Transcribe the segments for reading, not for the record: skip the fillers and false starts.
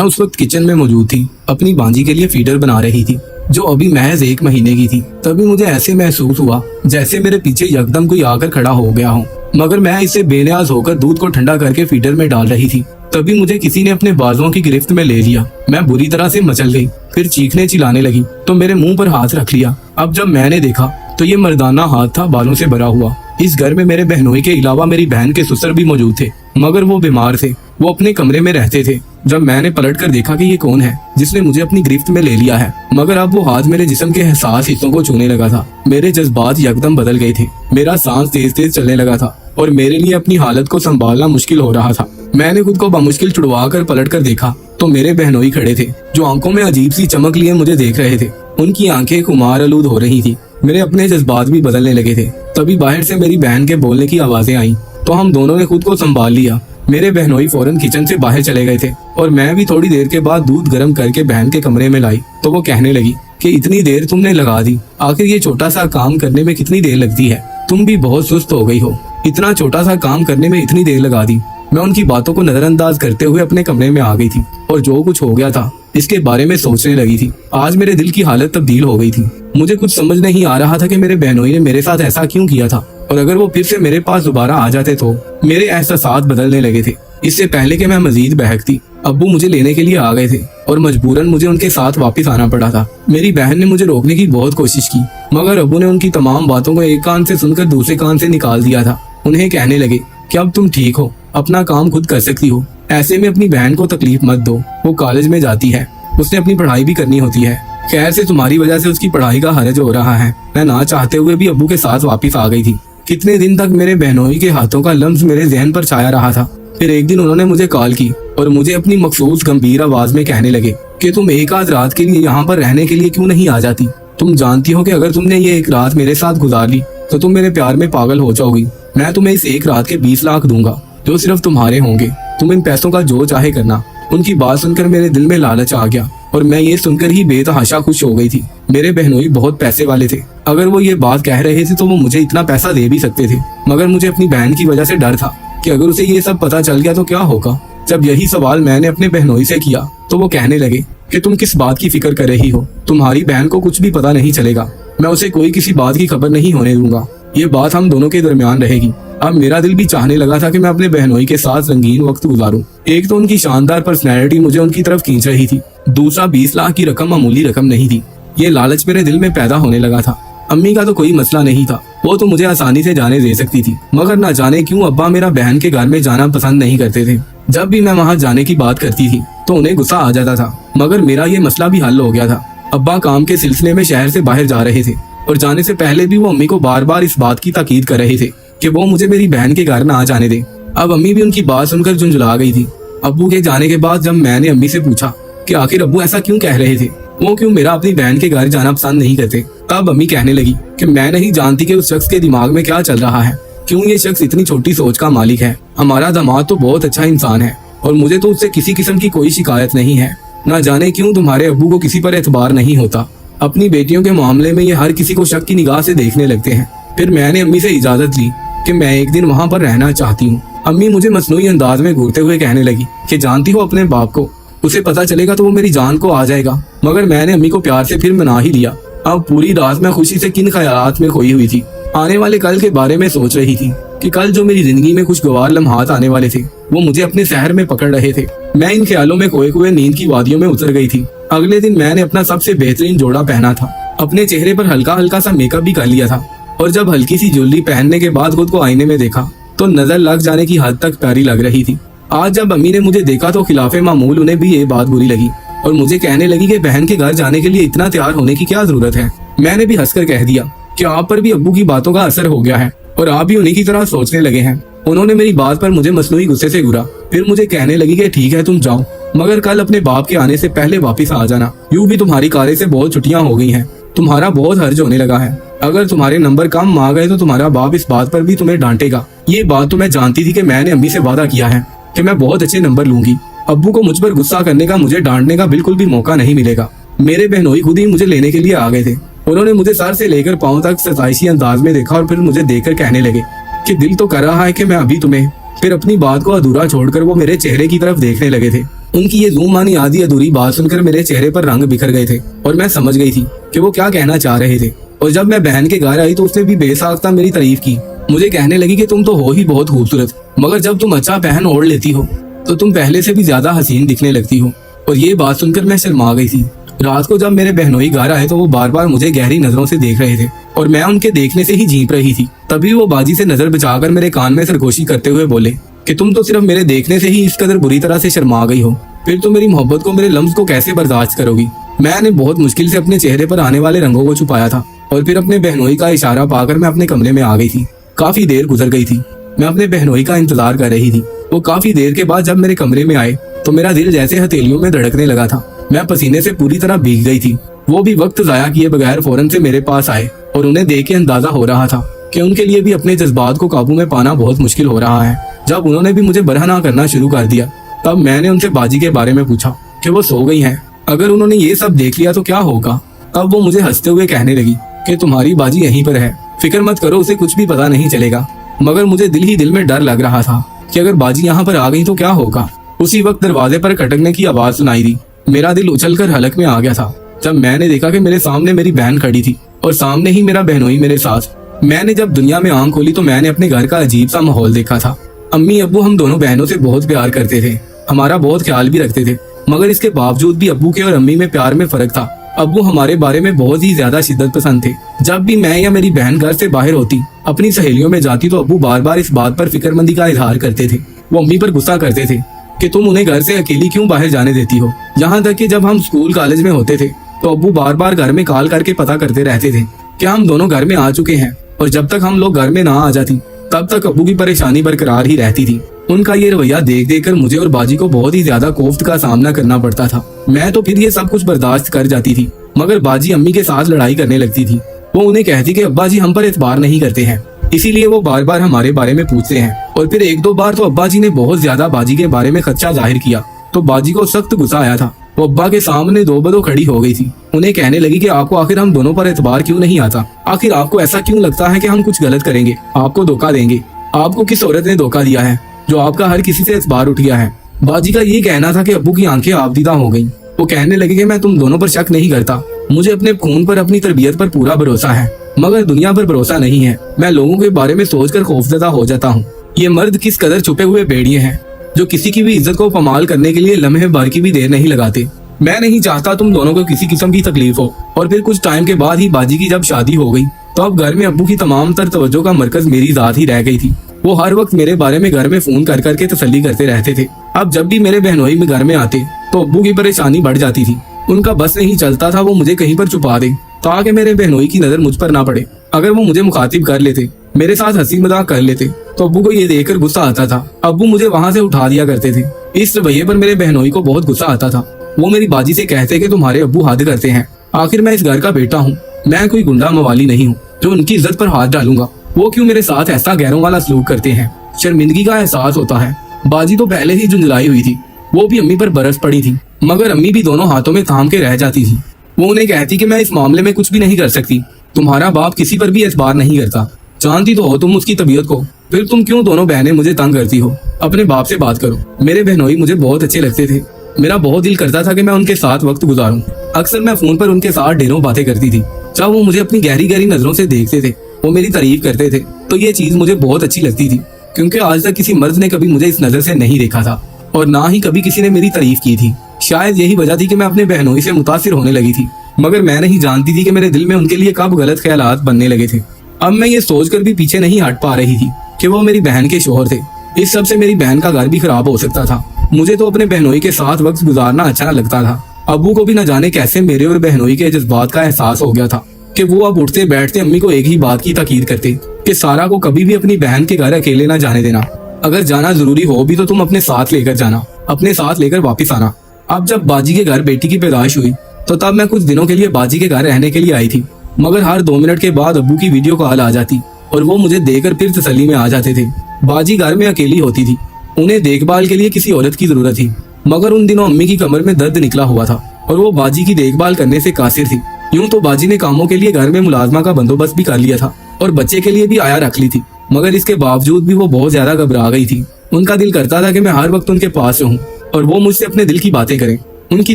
मैं उस वक्त किचन में मौजूद थी, अपनी बांजी के लिए फीडर बना रही थी जो अभी महज 1 महीने की थी। तभी मुझे ऐसे महसूस हुआ जैसे मेरे पीछे यकदम कोई आकर खड़ा हो गया हो, मगर मैं इससे बेनियाज होकर दूध को ठंडा करके फीडर में डाल रही थी। तभी मुझे किसी ने अपने बाजुओं की गिरफ्त में ले लिया। मैं बुरी तरह से मचल गई, फिर चीखने चिल्लाने लगी तो मेरे मुंह पर हाथ रख लिया। अब जब मैंने देखा तो ये मर्दाना हाथ था बालों से भरा हुआ। इस घर में मेरे बहनोई के अलावा मेरी बहन के ससुर भी मौजूद थे, मगर वो बीमार थे, वो अपने कमरे में रहते थे। जब मैंने पलट कर देखा कि ये कौन है जिसने मुझे अपनी गिरफ्त में ले लिया है, मगर अब वो हाथ मेरे जिस्म के एहसास हिस्सों को छूने लगा था। मेरे जज्बात यकदम बदल गए थे, मेरा सांस तेज तेज चलने लगा था और मेरे लिए अपनी हालत को संभालना मुश्किल हो रहा था। मैंने खुद को बामुश्किल छुड़वा कर पलट कर देखा तो मेरे बहनोई खड़े थे जो आंखों में अजीब सी चमक लिए मुझे देख रहे थे। उनकी आंखें खुमार आलूद हो रही थी, मेरे अपने जज्बात भी बदलने लगे थे। तभी बाहर से मेरी बहन के बोलने की आवाजें आई तो हम दोनों ने खुद को संभाल लिया। मेरे बहनोई फौरन किचन से बाहर चले गए थे और मैं भी थोड़ी देर के बाद दूध गर्म करके बहन के कमरे में लाई तो वो कहने लगी कि इतनी देर तुमने लगा दी, आखिर ये छोटा सा काम करने में कितनी देर लगती है, तुम भी बहुत सुस्त हो गई हो, इतना छोटा सा काम करने में इतनी देर लगा दी। मैं उनकी बातों को नजरअंदाज करते हुए अपने कमरे में आ गई थी और जो कुछ हो गया था इसके बारे में सोचने लगी थी। आज मेरे दिल की हालत तब्दील हो गई थी। मुझे कुछ समझ नहीं आ रहा था कि मेरे बहनोई ने मेरे साथ ऐसा क्यों किया था, और अगर वो फिर से मेरे पास दोबारा आ जाते तो मेरे एहसास बदलने लगे थे। इससे पहले कि मैं मजीद बहकती, अब्बू मुझे लेने के लिए आ गए थे और मजबूरन मुझे उनके साथ वापस आना पड़ा था। मेरी बहन ने मुझे रोकने की बहुत कोशिश की, मगर अब्बू ने उनकी तमाम बातों को एक कान से सुनकर दूसरे कान से निकाल दिया था। उन्हें कहने लगे कि अब तुम ठीक हो, अपना काम खुद कर सकती हो, ऐसे में अपनी बहन को तकलीफ मत दो, वो कॉलेज में जाती है, उसने अपनी पढ़ाई भी करनी होती है। खैर से तुम्हारी वजह से उसकी पढ़ाई का हर्ज हो रहा है। मैं ना चाहते हुए भी अब्बू के साथ वापस आ गई थी। कितने दिन तक मेरे बहनोई के हाथों का लम्स मेरे जहन पर छाया रहा था। फिर एक दिन उन्होंने मुझे कॉल की और मुझे अपनी मखसूस गंभीर आवाज में कहने लगे कि तुम एक आध रात के लिए यहाँ पर रहने के लिए क्यों नहीं आ जाती। तुम जानती हो कि अगर तुमने ये एक रात मेरे साथ गुजार ली तो तुम मेरे प्यार में पागल हो जाओगी। मैं तुम्हें इस एक रात के 20 लाख दूंगा जो सिर्फ तुम्हारे होंगे, तुम इन पैसों का जो चाहे करना। उनकी बात सुनकर मेरे दिल में लालच आ गया और मैं ये सुनकर ही बेतहाशा खुश हो गई थी। मेरे बहनोई बहुत पैसे वाले थे, अगर वो ये बात कह रहे थे तो वो मुझे इतना पैसा दे भी सकते थे, मगर मुझे अपनी बहन की वजह से डर था कि अगर उसे ये सब पता चल गया तो क्या होगा। जब यही सवाल मैंने अपने बहनोई से किया तो वो कहने लगे कि तुम किस बात की फिक्र कर रही हो, तुम्हारी बहन को कुछ भी पता नहीं चलेगा, मैं उसे कोई किसी बात की खबर नहीं होने दूंगा, ये बात हम दोनों के दरमियान रहेगी। अब मेरा दिल भी चाहने लगा था कि मैं अपने बहनोई के साथ रंगीन वक्त गुजारूं। एक तो उनकी शानदार पर्सनैलिटी मुझे उनकी तरफ खींच रही थी, दूसरा 20 लाख की रकम मामूली रकम नहीं थी। ये लालच मेरे दिल में पैदा होने लगा था। अम्मी का तो कोई मसला नहीं था, वो तो मुझे आसानी से जाने दे सकती थी, मगर ना जाने क्यों अब्बा मेरा बहन के घर में जाना पसंद नहीं करते थे। जब भी मैं वहाँ जाने की बात करती थी तो उन्हें गुस्सा आ जाता था, मगर मेरा ये मसला भी हल हो गया था। अब्बा काम के सिलसिले में शहर से बाहर जा रहे थे और जाने से पहले भी वो अम्मी को बार बार इस बात की ताकीद कर रहे थे कि वो मुझे मेरी बहन के घर ना जाने दे। अब अम्मी भी उनकी बात सुनकर झुंझला गई थी। अब्बू के जाने के बाद जब मैंने अम्मी से पूछा कि आखिर अब्बू ऐसा क्यों कह रहे थे, वो क्यों मेरा अपनी बहन के घर जाना पसंद नहीं करते, तब अम्मी कहने लगी कि मैं नहीं जानती कि उस शख्स के दिमाग में क्या चल रहा है, क्यों ये शख्स इतनी छोटी सोच का मालिक है। हमारा दामाद तो बहुत अच्छा इंसान है और मुझे तो उससे किसी किस्म की कोई शिकायत नहीं है। ना जाने क्यों तुम्हारे अब्बू को किसी पर एतबार नहीं होता, अपनी बेटियों के मामले में ये हर किसी को शक की निगाह से देखने लगते हैं। फिर मैंने अम्मी से इजाजत ली कि मैं एक दिन वहाँ पर रहना चाहती हूँ। अम्मी मुझे मसनूई अंदाज में घूरते हुए कहने लगी कि जानती हो अपने बाप को, उसे पता चलेगा तो वो मेरी जान को आ जाएगा। मगर मैंने अम्मी को प्यार से फिर मना ही लिया। अब पूरी रात मैं खुशी से किन ख्यालात में खोई हुई थी। आने वाले कल के बारे में सोच रही थी कि कल जो मेरी जिंदगी में खुशगवार लम्हात आने वाले थे वो मुझे अपने शहर में पकड़ रहे थे। मैं इन ख्यालों में खोए हुए नींद की वादियों में उतर गई थी। अगले दिन मैंने अपना सबसे बेहतरीन जोड़ा पहना था, अपने चेहरे पर हल्का हल्का सा मेकअप भी कर लिया था और जब हल्की सी ज्वेलरी पहनने के बाद खुद को आईने में देखा तो नजर लग जाने की हद तक प्यारी लग रही थी। आज जब अम्मी ने मुझे देखा तो खिलाफे मामूल उन्हें भी ये बात बुरी लगी और मुझे कहने लगी कि बहन के घर जाने के लिए इतना तैयार होने की क्या जरूरत है। मैंने भी हंसकर कह दिया कि आप पर भी अब्बू की बातों का असर हो गया है और आप भी उन्हीं की तरह सोचने लगे हैं। उन्होंने मेरी बात पर मुझे मसनूई गुस्से से घूरा। फिर मुझे कहने लगी कि ठीक है तुम जाओ, मगर कल अपने बाप के आने से पहले वापिस आ जाना। यूं भी तुम्हारी कारे से बहुत छुट्टियां हो गई हैं, तुम्हारा बहुत हर्ज होने लगा है। अगर तुम्हारे नंबर कम आ गए तो तुम्हारा बाप इस बात पर भी तुम्हें डांटेगा। ये बात तो मैं जानती थी कि मैंने अम्मी से वादा किया है कि मैं बहुत अच्छे नंबर लूंगी। अब्बू को मुझ पर गुस्सा करने का, मुझे डांटने का बिल्कुल भी मौका नहीं मिलेगा। मेरे बहनोई खुद ही मुझे लेने के लिए आ गए थे। उन्होंने मुझे सर से लेकर पांव तक सताइशी अंदाज में देखा और फिर मुझे देखकर कहने लगे कि दिल तो कर रहा है कि मैं अभी तुम्हें। फिर अपनी बात को अधूरा छोड़कर वो मेरे चेहरे की तरफ देखने लगे थे। उनकी ये जूम मानी आधी अधूरी बात सुनकर मेरे चेहरे पर रंग बिखर गए थे और मैं समझ गई थी कि वो क्या कहना चाह रहे थे। और जब मैं बहन के घर आई तो उसने भी बेसाख्ता मेरी तारीफ की। मुझे कहने लगी कि तुम तो हो ही बहुत खूबसूरत, मगर जब तुम अच्छा पहन ओढ़ लेती हो तो तुम पहले से भी ज्यादा हसीन दिखने लगती हो। और ये बात सुनकर मैं शर्मा गई थी। रात को जब मेरे बहनोई घर आए तो वो बार बार मुझे गहरी नजरों से देख रहे थे और मैं उनके देखने से ही झींप रही थी। तभी वो बाजी से नजर बचाकर मेरे कान में सरगोशी करते हुए बोले कि तुम तो सिर्फ मेरे देखने से ही इस कदर बुरी तरह से शर्मा गई हो, फिर तुम मेरी मोहब्बत को, मेरे लम्स को कैसे बर्दाश्त करोगी। मैंने बहुत मुश्किल से अपने चेहरे पर आने वाले रंगों को छुपाया था और फिर अपने बहनोई का इशारा पाकर मैं अपने कमरे में आ गई थी। काफी देर गुजर गई थी। मैं अपने बहनोई का इंतजार कर रही थी। वो काफी देर के बाद जब मेरे कमरे में आए तो मेरा दिल जैसे हथेलियों में धड़कने लगा था। मैं पसीने से पूरी तरह भीग गई थी। वो भी वक्त जाया किए बगैर फौरन से मेरे पास आए और उन्हें देख के अंदाजा हो रहा था कि उनके लिए भी अपने जज्बात को काबू में पाना बहुत मुश्किल हो रहा है। जब उन्होंने भी मुझे बरहना करना शुरू कर दिया तब मैंने उनसे बाजी के बारे में पूछा कि वो सो गई हैं। अगर उन्होंने ये सब देख लिया तो क्या होगा। तब वो मुझे हंसते हुए कहने लगी कि तुम्हारी बाजी यहीं पर है, फिक्र मत करो, उसे कुछ भी पता नहीं चलेगा। मगर मुझे दिल ही दिल में डर लग रहा था कि अगर बाजी यहाँ पर आ गई तो क्या होगा। उसी वक्त दरवाजे पर खटकने की आवाज सुनाई दी। मेरा दिल उछलकर हलक में आ गया था जब मैंने देखा कि मेरे सामने मेरी बहन खड़ी थी और सामने ही मेरा बहनोई मेरे साथ। मैंने जब दुनिया में आंख खोली तो मैंने अपने घर का अजीब सा माहौल देखा था। अम्मी अब्बू हम दोनों बहनों से बहुत प्यार करते थे, हमारा बहुत ख्याल भी रखते थे, मगर इसके बावजूद भी अब्बू के और अम्मी में प्यार में फर्क था। अब्बू हमारे बारे में बहुत ही ज्यादा शिद्दत पसंद थे। जब भी मैं या मेरी बहन घर से बाहर होती, अपनी सहेलियों में जाती तो अब्बू बार बार इस बात पर फिक्रमंदी का इजहार करते थे। वो अम्मी पर गुस्सा करते थे कि तुम उन्हें घर से अकेली क्यों बाहर जाने देती हो। यहाँ तक कि जब हम स्कूल कॉलेज में होते थे तो अब्बू बार बार घर में कॉल करके पता करते रहते थे कि हम दोनों घर में आ चुके हैं। और जब तक हम लोग घर में ना आ जाती तब तक अब्बू की परेशानी बरकरार ही रहती थी। उनका ये रवैया देख देख कर मुझे और बाजी को बहुत ही ज्यादा कोफ्त का सामना करना पड़ता था। मैं तो फिर ये सब कुछ बर्दाश्त कर जाती थी, मगर बाजी अम्मी के साथ लड़ाई करने लगती थी। वो उन्हें कहती कि अब्बा जी हम पर एतबार नहीं करते हैं, इसीलिए वो बार बार हमारे बारे में पूछते हैं। और फिर एक दो बार तो अब्बा जी ने बहुत ज्यादा बाजी के बारे में खदशा जाहिर किया तो बाजी को सख्त गुस्सा आया था। वो अब्बा के सामने दो बदो खड़ी हो गई थी। उन्हें कहने लगी कि आपको आखिर हम दोनों पर एतबार क्यों नहीं आता। आखिर आपको ऐसा क्यों लगता है कि हम कुछ गलत करेंगे, आपको धोखा देंगे। आपको किस औरत ने धोखा दिया है जो आपका हर किसी से एतबार उठ गया है। बाजी का ये कहना था कि अब्बू की आंखें आबदीदा हो गईं। वो कहने लगे कि मैं तुम दोनों पर शक नहीं करता, मुझे अपने खून पर, अपनी तरबियत पर पूरा भरोसा है, मगर दुनिया पर भरोसा नहीं है। मैं लोगों के बारे में सोचकर खौफजदा हो जाता हूँ। ये मर्द किस कदर छुपे हुए भेड़िए हैं जो किसी की भी इज्जत को पमाल करने के लिए लम्हे भर की भी देर नहीं लगाते। मैं नहीं चाहता तुम दोनों को किसी किस्म की तकलीफ हो। और फिर कुछ टाइम के बाद ही बाजी की जब शादी हो गई तो अब घर में अब्बू की तमाम तर तवज्जो का मरकज मेरी जात ही रह गई थी। वो हर वक्त मेरे बारे में घर में फोन कर करके तसल्ली करते रहते थे। अब जब भी मेरे बहनोई में घर में आते तो अब्बू की परेशानी बढ़ जाती थी। उनका बस नहीं चलता था वो मुझे कहीं पर छुपा दे ताकि मेरे बहनोई की नजर मुझ पर ना पड़े। अगर वो मुझे मुखातिब कर लेते, मेरे साथ हंसी मजाक कर लेते तो अब्बू को ये देखकर गुस्सा आता था। अब्बू मुझे वहाँ से उठा दिया करते थे। इस रवैये पर मेरे बहनोई को बहुत गुस्सा आता था। वो मेरी बाजी से कहते कि तुम्हारे अब्बू हद करते हैं। आखिर मैं इस घर का बेटा हूँ, मैं कोई गुंडा मवाली नहीं हूँ जो उनकी इज्जत पर हाथ डालूंगा। वो क्यों मेरे साथ ऐसा गैरों वाला सलूक करते हैं। शर्मिंदगी का एहसास होता है। बाजी तो पहले ही झुंझलाई हुई थी, वो भी अम्मी पर बरस पड़ी थी, मगर अम्मी भी दोनों हाथों में थाम के रह जाती थी। वो उन्हें कहती कि मैं इस मामले में कुछ भी नहीं कर सकती, तुम्हारा बाप किसी पर भी एतबार नहीं करता, जानती तो हो तुम उसकी तबीयत को, फिर तुम क्यों दोनों बहनें मुझे तंग करती हो। अपने बाप से बात करो। मेरे बहनोई मुझे बहुत अच्छे लगते थे, मेरा बहुत दिल करता था कि मैं उनके साथ वक्त गुजारूं। अक्सर मैं फोन पर उनके साथ ढेरों बातें करती थी। जब वो मुझे अपनी गहरी गहरी नजरों से देखते थे, वो मेरी तारीफ करते थे तो ये चीज मुझे बहुत अच्छी लगती थी, क्योंकि आज तक किसी मर्द ने कभी मुझे इस नजर से नहीं देखा था और ना ही कभी किसी ने मेरी तारीफ की थी। शायद यही वजह थी कि मैं अपने बहनोई से मुतासिर होने लगी थी, मगर मैं नहीं जानती थी कि मेरे दिल में उनके लिए कब गलत ख्यालात बनने लगे थे। अब मैं ये सोचकर भी पीछे नहीं हट पा रही थी कि वो मेरी बहन के शोहर थे। इस सब से मेरी बहन का घर भी खराब हो सकता था। मुझे तो अपने बहनोई के साथ वक्त गुजारना अच्छा लगता था। अब्बू को भी न जाने कैसे मेरे और बहनोई के जज्बात का एहसास हो गया था कि वो अब उठते बैठते अम्मी को एक ही बात की ताकीद करते कि सारा को कभी भी अपनी बहन के घर अकेले ना जाने देना। अगर जाना जरूरी हो भी तो तुम अपने साथ लेकर जाना, अपने साथ लेकर वापिस आना। अब जब बाजी के घर बेटी की पैदाइश हुई तो तब मैं कुछ दिनों के लिए बाजी के घर रहने के लिए आई थी, मगर हर 2 मिनट के बाद अब्बू की वीडियो कॉल आ जाती और वो मुझे देखकर फिर तसल्ली में आ जाते थे। बाजी घर में अकेली होती थी, उन्हें देखभाल के लिए किसी औरत की जरूरत थी, मगर उन दिनों अम्मी की कमर में दर्द निकला हुआ था और वो बाजी की देखभाल करने से कासिर थी। यूं तो बाजी ने कामों के लिए घर में मुलाजमा का बंदोबस्त भी कर लिया था और बच्चे के लिए भी आया रख ली थी, मगर इसके बावजूद भी वो बहुत ज्यादा घबरा गई थी। उनका दिल करता था कि मैं हर वक्त उनके पास रहूं, और वो मुझसे अपने दिल की बातें करें। उनकी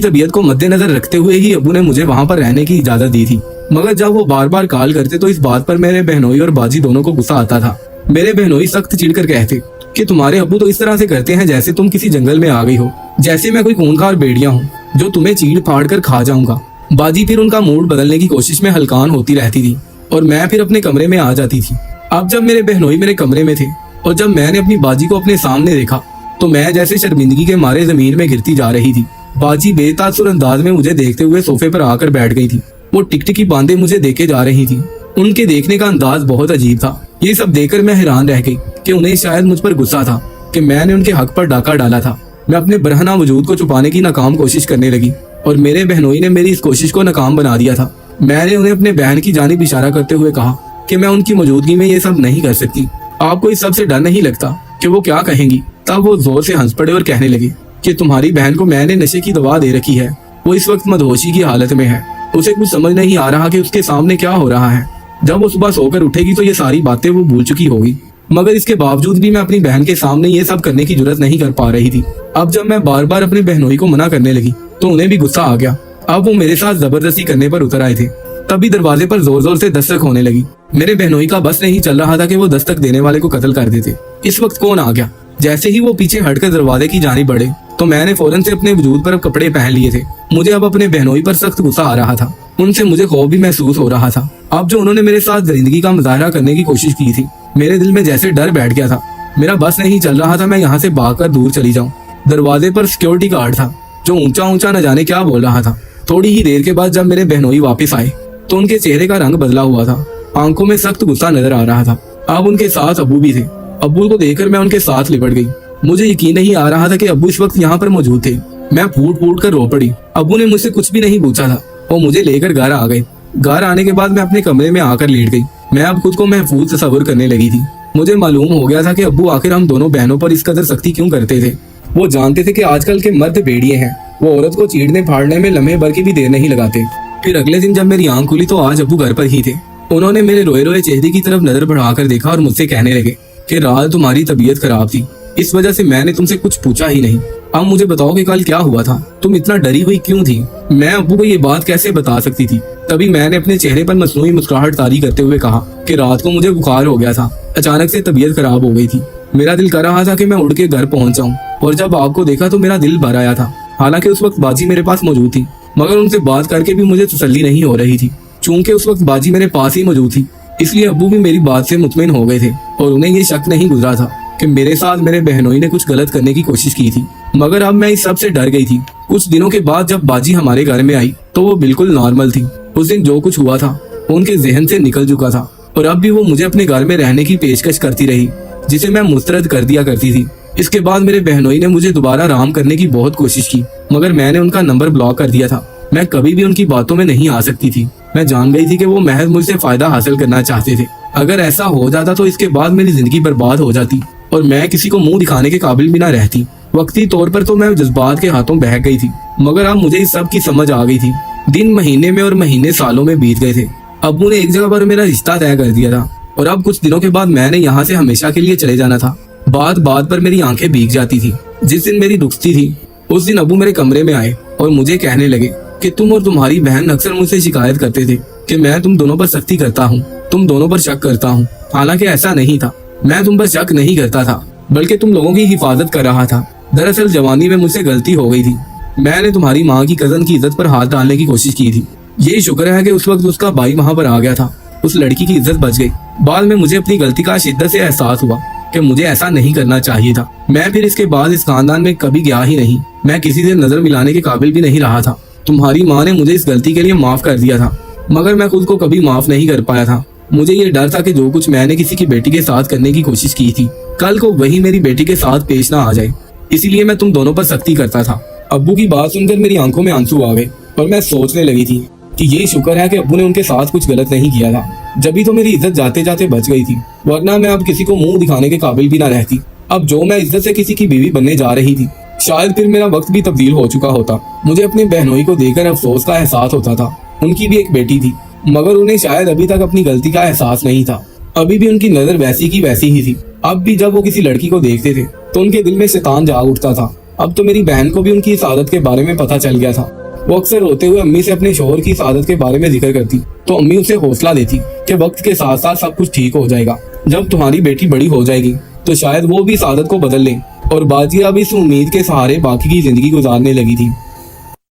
तबीयत को मद्देनजर रखते हुए ही अब्बू ने मुझे वहाँ पर रहने की इजाजत दी थी। मगर जब वो बार बार कॉल करते तो इस बात पर मेरे बहनोई और बाजी दोनों को गुस्सा आता था। मेरे बहनोई सख्त चिढ़ कर कहते कि तुम्हारे अब्बू तो इस तरह से करते हैं जैसे तुम किसी जंगल में आ गई हो, जैसे मैं कोई खूंखार भेड़िया हूँ जो तुम्हें चीड़ फाड़ कर खा जाऊंगा। बाजी फिर उनका मूड बदलने की कोशिश में हलकान होती रहती थी और मैं फिर अपने कमरे में आ जाती थी। अब जब मेरे बहनोई मेरे कमरे में थे और जब मैंने अपनी बाजी को अपने सामने देखा तो मैं जैसे शर्मिंदगी के मारे जमीन में गिरती जा रही थी। बाजी बेतासुर अंदाज में मुझे देखते हुए सोफे पर आकर बैठ गई थी। वो टिकटिकी बांधे मुझे देखे जा रही थी। उनके देखने का अंदाज बहुत अजीब था। ये सब देखकर मैं हैरान रह गई कि उन्हें शायद मुझ पर गुस्सा था कि मैंने उनके हक पर डाका डाला था। मैं अपने बरहना वजूद को छुपाने की नाकाम कोशिश करने लगी और मेरे बहनोई ने मेरी इस कोशिश को नाकाम बना दिया था। मैंने उन्हें अपने बहन की जानिब इशारा करते हुए कहा कि मैं उनकी मौजूदगी में ये सब नहीं कर सकती। आपको इस सब से डर नहीं लगता कि वो क्या कहेंगी? तब वो जोर से हंस पड़े और कहने लगे कि तुम्हारी बहन को मैंने नशे की दवा दे रखी है। वो इस वक्त मदहोशी की हालत में है। उसे कुछ समझ नहीं आ रहा कि उसके सामने क्या हो रहा है। जब वो सुबह सोकर उठेगी तो ये सारी बातें वो भूल चुकी होगी। मगर इसके बावजूद भी मैं अपनी बहन के सामने ये सब करने की जुर्रत नहीं कर पा रही थी। अब जब मैं बार बार अपने बहनोई को मना करने लगी तो उन्हें भी गुस्सा आ गया। अब वो मेरे साथ जबरदस्ती करने पर उतर आए थे। तभी दरवाजे पर जोर जोर से दस्तक होने लगी। मेरे बहनोई का बस नहीं चल रहा था कि वो दस्तक देने वाले को कत्ल कर देते। इस वक्त कौन आ गया? जैसे ही वो पीछे हटकर दरवाजे की जानिब बढ़े तो मैंने फौरन से अपने वजूद पर कपड़े पहन लिए थे। मुझे अब अपने बहनोई पर सख्त गुस्सा आ रहा था। उनसे मुझे खौफ भी महसूस हो रहा था। अब जो उन्होंने मेरे साथ दरिंदगी का मुजाहरा करने की कोशिश की थी, मेरे दिल में जैसे डर बैठ गया था। मेरा बस नहीं चल रहा था मैं यहाँ से भागकर दूर चली जाऊँ। दरवाजे पर सिक्योरिटी गार्ड था जो ऊंचा ऊंचा न जाने क्या बोल रहा था। थोड़ी ही देर के बाद जब मेरे बहनोई वापस आए तो उनके चेहरे का रंग बदला हुआ था। आंखों में सख्त गुस्सा नजर आ रहा था। अब उनके साथ अब्बू भी थे। अब्बू को देखकर मैं उनके साथ लिपट गई। मुझे यकीन नहीं आ रहा था कि अब्बू इस वक्त यहाँ पर मौजूद थे। मैं फूट फूट कर रो पड़ी। अब्बू ने मुझसे कुछ भी नहीं पूछा था। वो मुझे लेकर घर आ गए। घर आने के बाद मैं अपने कमरे में आकर लेट गई। मैं अब खुद को महफूज तस्वुर करने लगी थी। मुझे मालूम हो गया था कि अब्बू आखिर हम दोनों बहनों पर इस कदर सख्ती क्यों करते थे। वो जानते थे कि आजकल के मर्द भेड़िए हैं। वो औरत को चीरने फाड़ने में लम्हे भर की भी देर नहीं लगाते। फिर अगले दिन जब मेरी आंख खुली तो आज अब्बू घर पर ही थे। उन्होंने मेरे रोए रोए चेहरे की तरफ नजर बढ़ाकर देखा और मुझसे कहने लगे कि रात तुम्हारी तबीयत खराब थी, इस वजह से मैंने तुमसे कुछ पूछा ही नहीं। अब मुझे बताओ कि कल क्या हुआ था? तुम इतना डरी हुई क्यों थी? मैं अब्बू को ये बात कैसे बता सकती थी? तभी मैंने अपने चेहरे पर मसनूई मुस्कुराहट तारी करते हुए कहा कि रात को मुझे बुखार हो गया था। अचानक से तबीयत खराब हो गई थी। मेरा दिल कर रहा था कि मैं उड़ के घर पहुंच जाऊं और जब आपको देखा तो मेरा दिल भर आया था। हालांकि उस वक्त बाजी मेरे पास मौजूद थी मगर उनसे बात करके भी मुझे तसल्ली नहीं हो रही थी। चूंकि उस वक्त बाजी मेरे पास ही मौजूद थी इसलिए अब्बू भी मेरी बात से मुतमिन हो गए थे और उन्हें ये शक नहीं गुजरा था कि मेरे साथ मेरे बहनोई ने कुछ गलत करने की कोशिश की थी। मगर अब मैं इस सब से डर गई थी। कुछ दिनों के बाद जब बाजी हमारे घर में आई तो वो बिल्कुल नॉर्मल थी। उस दिन जो कुछ हुआ था वो उनके जहन से निकल चुका था और अब भी वो मुझे अपने घर में रहने की पेशकश करती रही जिसे मैं मुस्तरद कर दिया करती थी। इसके बाद मेरे बहनोई ने मुझे दोबारा राम करने की बहुत कोशिश की मगर मैंने उनका नंबर ब्लॉक कर दिया था। मैं कभी भी उनकी बातों में नहीं आ सकती थी। मैं जान गई थी कि वो महज मुझसे फायदा हासिल करना चाहते थे। अगर ऐसा हो जाता तो इसके बाद मेरी जिंदगी बर्बाद हो जाती और मैं किसी को मुंह दिखाने के काबिल भी ना रहती। वक्ती तौर पर तो मैं जज्बात के हाथों बह गई थी मगर अब मुझे इस सब की समझ आ गई थी। दिन महीने में और महीने सालों में बीत गए थे। अब्बू ने एक जगह पर मेरा रिश्ता तय कर दिया था और अब कुछ दिनों के बाद मैंने यहाँ से हमेशा के लिए चले जाना था। बात बात पर मेरी आंखें भीग जाती थी। जिस दिन मेरी दुखती थी उस दिन अब्बू मेरे कमरे में आए और मुझे कहने लगे कि तुम और तुम्हारी बहन अक्सर मुझसे शिकायत करते थे कि मैं तुम दोनों पर सख्ती करता हूँ, तुम दोनों पर शक करता हूँ। हालांकि ऐसा नहीं था। मैं तुम पर शक नहीं करता था बल्कि तुम लोगों की हिफाजत कर रहा था। दरअसल जवानी में मुझसे गलती हो गई थी। मैंने तुम्हारी माँ की कजन की इज्जत पर हाथ डालने की कोशिश की थी। यही शुक्र है कि उस वक्त उसका भाई वहाँ पर आ गया था। उस लड़की की इज्जत बच गई। बाद में मुझे अपनी गलती का शिद्दत से एहसास हुआ कि मुझे ऐसा नहीं करना चाहिए था। मैं फिर इसके बाद इस खानदान में कभी गया ही नहीं। मैं किसी से नजर मिलाने के काबिल भी नहीं रहा था। तुम्हारी माँ ने मुझे इस गलती के लिए माफ कर दिया था मगर मैं खुद को कभी माफ नहीं कर पाया था। मुझे ये डर था कि जो कुछ मैंने किसी की बेटी के साथ करने की कोशिश की थी कल को वही मेरी बेटी के साथ पेश ना आ जाए। इसीलिए मैं तुम दोनों पर सख्ती करता था। अब्बू की बात सुनकर मेरी आंखों में आंसू आ गए और मैं सोचने लगी थी कि ये शुक्र है कि अब्बू ने उनके साथ कुछ गलत नहीं किया था। जब तो मेरी इज्जत जाते जाते बच गई थी वरना मैं अब किसी को मुंह दिखाने के काबिल भी ना रहती। अब जो मैं इज्जत से किसी की बीवी बनने जा रही थी शायद फिर मेरा वक्त भी तब्दील हो चुका होता। मुझे अपने बहनोई को देखकर अफसोस का एहसास होता था। उनकी भी एक बेटी थी मगर उन्हें शायद अभी तक अपनी गलती का एहसास नहीं था। अभी भी उनकी नजर वैसी की वैसी ही थी। अब भी जब वो किसी लड़की को देखते थे तो उनके दिल में शैतान जाग उठता था अब तो मेरी बहन को भी उनकी इस आदत के बारे में पता चल गया था। वो अक्सर रोते हुए अम्मी से अपने शोहर की इस आदत के बारे में जिक्र करती तो अम्मी उसे हौसला देती कि वक्त के साथ साथ सब कुछ ठीक हो जाएगा। जब तुम्हारी बेटी बड़ी हो जाएगी तो शायद वो भी इस आदत को बदल ले। और बाजिया अब इस उम्मीद के सहारे बाकी की जिंदगी गुजारने लगी थी।